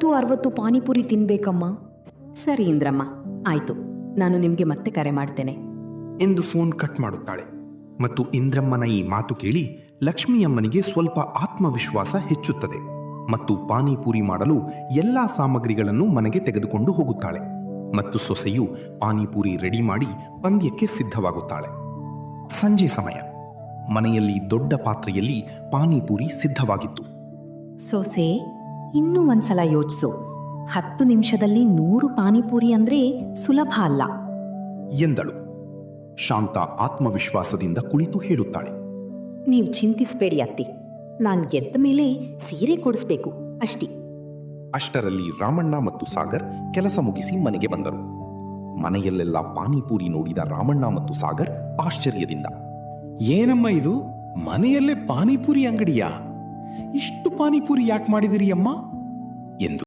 50-60 ಪಾನಿಪುರಿ ತಿನ್ಬೇಕಮ್ಮ. ಸರಿ ಇಂದ್ರಮ್ಮ, ಆಯ್ತು, ನಾನು ನಿಮಗೆ ಮತ್ತೆ ಕರೆ ಮಾಡ್ತೇನೆ ಎಂದು ಫೋನ್ ಕಟ್ ಮಾಡುತ್ತಾಳೆ. ಮತ್ತು ಇಂದ್ರಮ್ಮನ ಈ ಮಾತು ಕೇಳಿ ಲಕ್ಷ್ಮಿಯಮ್ಮನಿಗೆ ಸ್ವಲ್ಪ ಆತ್ಮವಿಶ್ವಾಸ ಹೆಚ್ಚುತ್ತದೆ ಮತ್ತು ಪಾನಿಪುರಿ ಮಾಡಲು ಎಲ್ಲಾ ಸಾಮಗ್ರಿಗಳನ್ನು ಮನೆಗೆ ತೆಗೆದುಕೊಂಡು ಹೋಗುತ್ತಾಳೆ. ಮತ್ತು ಸೊಸೆಯು ಪಾನಿಪುರಿ ರೆಡಿ ಮಾಡಿ ಪಂದ್ಯಕ್ಕೆ ಸಿದ್ಧವಾಗುತ್ತಾಳೆ. ಸಂಜೆ ಸಮಯ. ಮನೆಯಲ್ಲಿ ದೊಡ್ಡ ಪಾತ್ರೆಯಲ್ಲಿ ಪಾನಿಪುರಿ ಸಿದ್ಧವಾಗಿತ್ತು. ಸೊಸೆ, ಇನ್ನೂ ಒಂದ್ಸಲ ಯೋಚಿಸು. 10 ನಿಮಿಷದಲ್ಲಿ 100 ಪಾನಿಪುರಿ ಅಂದ್ರೆ ಸುಲಭ ಅಲ್ಲ ಎಂದಳು. ಶಾಂತ ಆತ್ಮವಿಶ್ವಾಸದಿಂದ ಕುಳಿತು ಹೇಳುತ್ತಾಳೆ, ನೀವು ಚಿಂತಿಸಬೇಡಿ ಅತ್ತಿ, ನಾನು ಗೆದ್ದ ಮೇಲೆ ಸೀರೆ ಕೊಡಿಸ್ಬೇಕು ಅಷ್ಟೇ. ಅಷ್ಟರಲ್ಲಿ ರಾಮಣ್ಣ ಮತ್ತು ಸಾಗರ್ ಕೆಲಸ ಮುಗಿಸಿ ಮನೆಗೆ ಬಂದರು. ಮನೆಯಲ್ಲೆಲ್ಲ ಪಾನಿಪುರಿ ನೋಡಿದ ರಾಮಣ್ಣ ಮತ್ತು ಸಾಗರ್ ಆಶ್ಚರ್ಯದಿಂದ, ಏನಮ್ಮ ಇದು, ಮನೆಯಲ್ಲೇ ಪಾನಿಪುರಿ ಅಂಗಡಿಯಾ? ಇಷ್ಟು ಪಾನಿಪುರಿ ಯಾಕೆ ಮಾಡಿದಿರಿ ಅಮ್ಮ? ಎಂದು